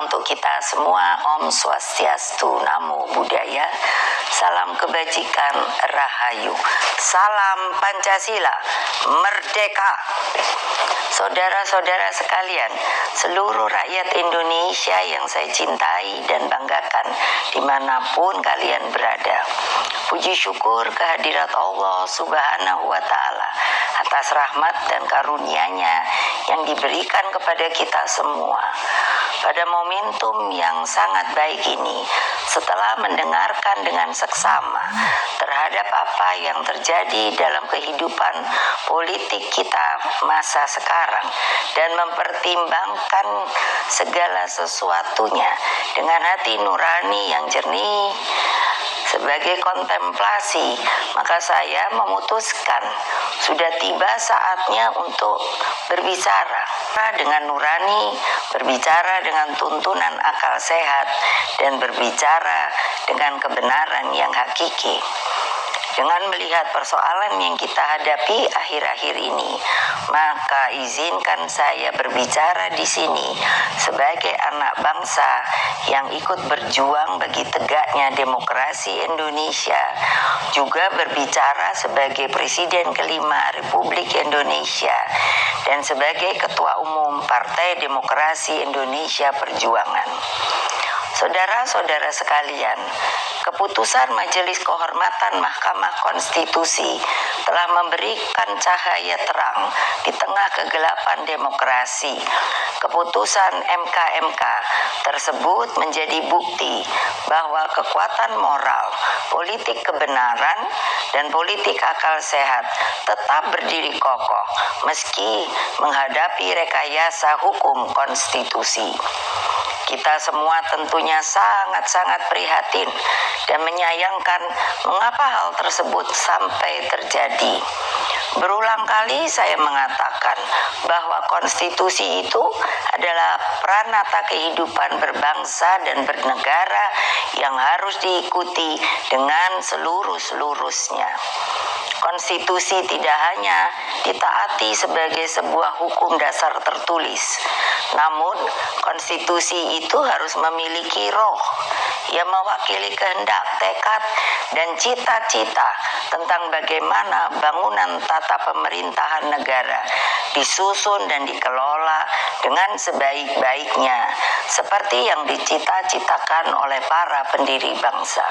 untuk kita semua. Om Swastiastu, Namo Buddhaya, salam kebajikan, Rahayu, salam Pancasila, merdeka. Saudara-saudara sekalian, seluruh rakyat Indonesia yang saya cintai dan banggakan dimanapun kalian berada, puji syukur kehadirat Allah Subhanahu wa Ta'ala atas rahmat dan karunia-Nya yang diberikan kepada kita semua. Pada momentum yang sangat baik ini, setelah mendengarkan dengan seksama terhadap apa yang terjadi dalam kehidupan politik kita masa sekarang dan mempertimbangkan segala sesuatunya dengan hati nurani yang jernih sebagai kontemplasi, maka saya memutuskan sudah tiba saatnya untuk berbicara dengan nurani, berbicara dengan tuntunan akal sehat, dan berbicara dengan kebenaran yang hakiki. Dengan melihat persoalan yang kita hadapi akhir-akhir ini, maka izinkan saya berbicara di sini sebagai anak bangsa yang ikut berjuang bagi tegaknya demokrasi Indonesia, juga berbicara sebagai Presiden kelima Republik Indonesia dan sebagai Ketua Umum Partai Demokrasi Indonesia Perjuangan. Saudara-saudara sekalian, keputusan Majelis Kehormatan Mahkamah Konstitusi telah memberikan cahaya terang di tengah kegelapan demokrasi. Keputusan MK-MK tersebut menjadi bukti bahwa kekuatan moral, politik kebenaran, dan politik akal sehat tetap berdiri kokoh meski menghadapi rekayasa hukum konstitusi. Kita semua tentunya sangat-sangat prihatin dan menyayangkan mengapa hal tersebut sampai terjadi. Berulang kali saya mengatakan bahwa konstitusi itu adalah pranata kehidupan berbangsa dan bernegara yang harus diikuti dengan seluruh-seluruhnya. Konstitusi tidak hanya ditaati sebagai sebuah hukum dasar tertulis, namun konstitusi itu harus memiliki roh yang mewakili kehendak, tekad, dan cita-cita tentang bagaimana bangunan tata pemerintahan negara disusun dan dikelola dengan sebaik-baiknya, seperti yang dicita-citakan oleh para pendiri bangsa.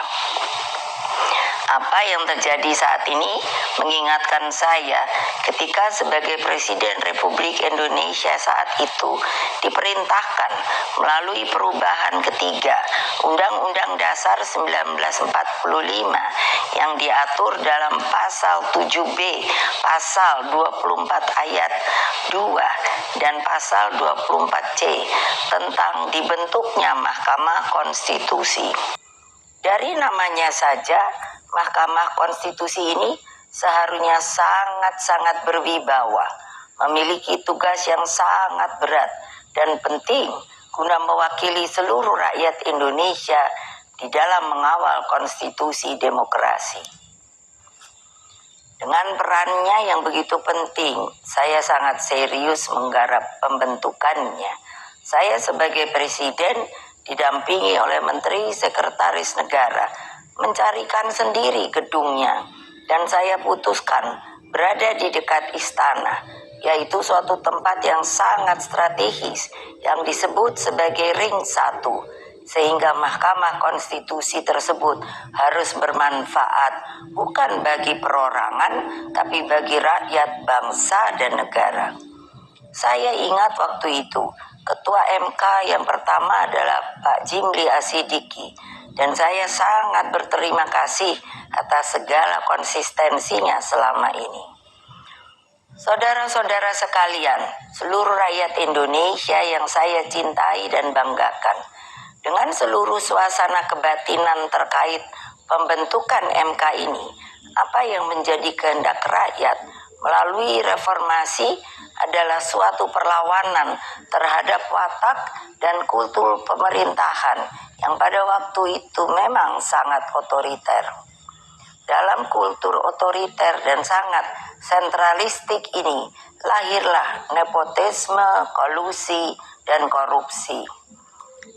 Apa yang terjadi saat ini mengingatkan saya ketika sebagai Presiden Republik Indonesia saat itu diperintahkan melalui perubahan ketiga Undang-Undang Dasar 1945 yang diatur dalam pasal 7B, pasal 24 ayat 2 dan pasal 24C tentang dibentuknya Mahkamah Konstitusi. Dari namanya saja, Mahkamah Konstitusi ini seharusnya sangat-sangat berwibawa, memiliki tugas yang sangat berat dan penting guna mewakili seluruh rakyat Indonesia di dalam mengawal konstitusi demokrasi. Dengan perannya yang begitu penting, saya sangat serius menggarap pembentukannya. Saya sebagai Presiden didampingi oleh Menteri Sekretaris Negara mencarikan sendiri gedungnya, dan saya putuskan berada di dekat istana, yaitu suatu tempat yang sangat strategis yang disebut sebagai Ring 1, sehingga Mahkamah Konstitusi tersebut harus bermanfaat bukan bagi perorangan tapi bagi rakyat, bangsa, dan negara. Saya ingat waktu itu Ketua MK yang pertama adalah Pak Jimli Asidiki, dan saya sangat berterima kasih atas segala konsistensinya selama ini. Saudara-saudara sekalian, seluruh rakyat Indonesia yang saya cintai dan banggakan, dengan seluruh suasana kebatinan terkait pembentukan MK ini, apa yang menjadi kehendak rakyat melalui reformasi adalah suatu perlawanan terhadap watak dan kultur pemerintahan yang pada waktu itu memang sangat otoriter. Dalam kultur otoriter dan sangat sentralistik ini lahirlah nepotisme, kolusi, dan korupsi.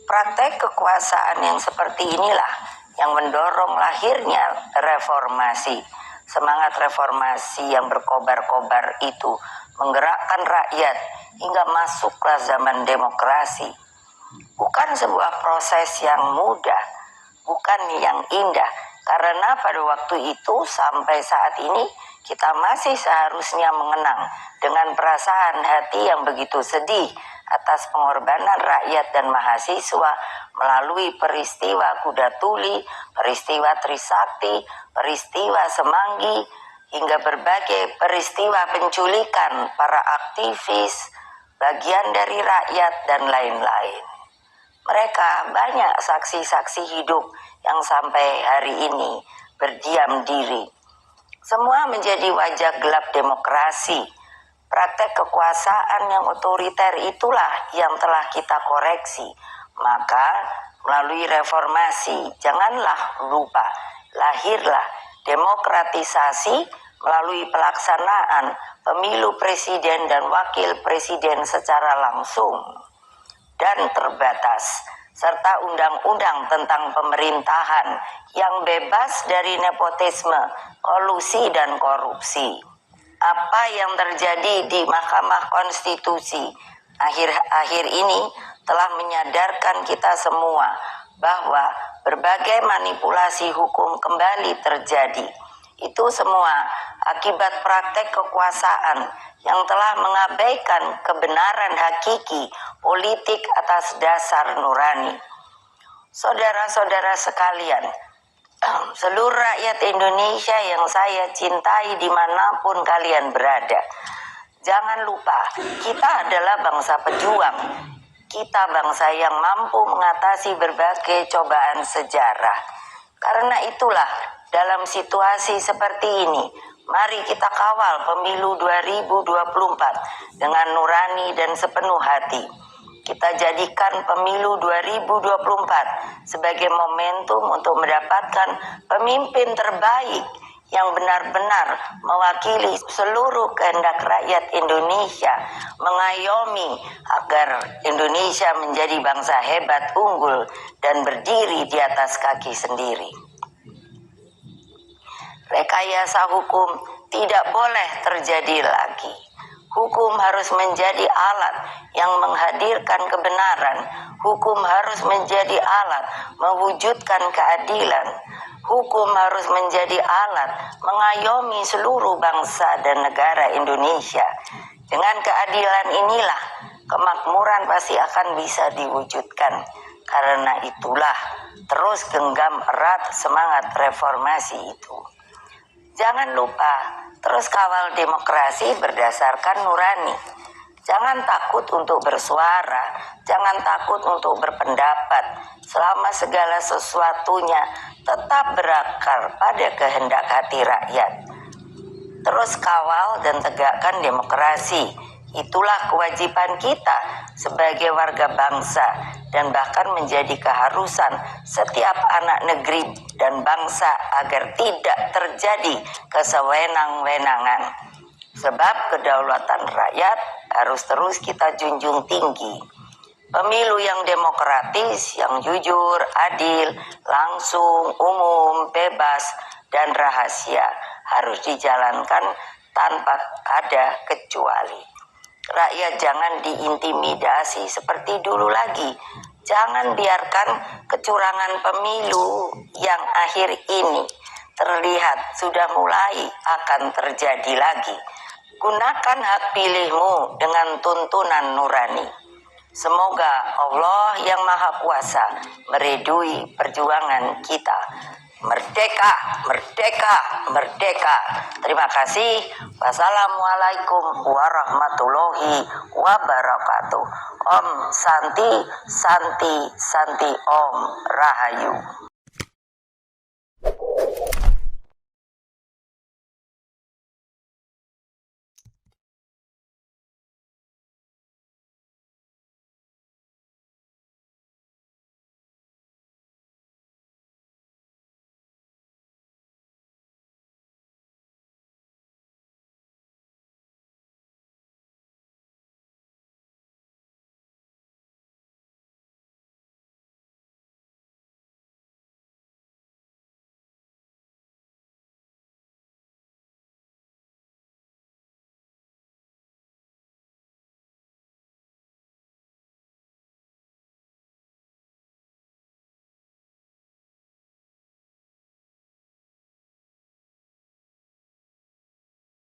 Praktek kekuasaan yang seperti inilah yang mendorong lahirnya reformasi. Semangat reformasi yang berkobar-kobar itu menggerakkan rakyat hingga masuklah zaman demokrasi. Bukan sebuah proses yang mudah, bukan yang indah, karena pada waktu itu sampai saat ini kita masih seharusnya mengenang dengan perasaan hati yang begitu sedih atas pengorbanan rakyat dan mahasiswa melalui peristiwa Kuda Tuli, peristiwa Trisakti, peristiwa Semanggi, hingga berbagai peristiwa penculikan para aktivis, bagian dari rakyat, dan lain-lain. Mereka banyak saksi-saksi hidup yang sampai hari ini berdiam diri. Semua menjadi wajah gelap demokrasi. Praktek kekuasaan yang otoriter itulah yang telah kita koreksi. Maka melalui reformasi, janganlah lupa, lahirlah demokratisasi melalui pelaksanaan pemilu presiden dan wakil presiden secara langsung dan terbatas, serta undang-undang tentang pemerintahan yang bebas dari nepotisme, kolusi, dan korupsi. Apa yang terjadi di Mahkamah Konstitusi akhir-akhir ini telah menyadarkan kita semua bahwa berbagai manipulasi hukum kembali terjadi. Itu semua akibat praktek kekuasaan yang telah mengabaikan kebenaran hakiki politik atas dasar nurani. Saudara-saudara sekalian, seluruh rakyat Indonesia yang saya cintai dimanapun kalian berada, jangan lupa kita adalah bangsa pejuang. Kita bangsa yang mampu mengatasi berbagai cobaan sejarah. Karena itulah dalam situasi seperti ini, mari kita kawal pemilu 2024 dengan nurani dan sepenuh hati. Kita jadikan pemilu 2024 sebagai momentum untuk mendapatkan pemimpin terbaik yang benar-benar mewakili seluruh kehendak rakyat Indonesia, mengayomi agar Indonesia menjadi bangsa hebat, unggul, dan berdiri di atas kaki sendiri. Rekayasa hukum tidak boleh terjadi lagi. Hukum harus menjadi alat yang menghadirkan kebenaran. Hukum harus menjadi alat mewujudkan keadilan. Hukum harus menjadi alat mengayomi seluruh bangsa dan negara Indonesia. Dengan keadilan inilah kemakmuran pasti akan bisa diwujudkan. Karena itulah terus genggam erat semangat reformasi itu. Jangan lupa terus kawal demokrasi berdasarkan nurani. Jangan takut untuk bersuara, jangan takut untuk berpendapat, selama segala sesuatunya tetap berakar pada kehendak hati rakyat. Terus kawal dan tegakkan demokrasi. Itulah kewajiban kita sebagai warga bangsa dan bahkan menjadi keharusan setiap anak negeri dan bangsa agar tidak terjadi kesewenang-wenangan. Sebab kedaulatan rakyat harus terus kita junjung tinggi. Pemilu yang demokratis, yang jujur, adil, langsung, umum, bebas, dan rahasia harus dijalankan tanpa ada kecuali. Rakyat jangan diintimidasi seperti dulu lagi. Jangan biarkan kecurangan pemilu yang akhir ini terlihat sudah mulai akan terjadi lagi. Gunakan hak pilihmu dengan tuntunan nurani. Semoga Allah yang Maha Kuasa meridui perjuangan kita. Merdeka, merdeka, merdeka. Terima kasih. Wassalamualaikum warahmatullahi wabarakatuh. Om Santi, Santi, Santi, Om Rahayu.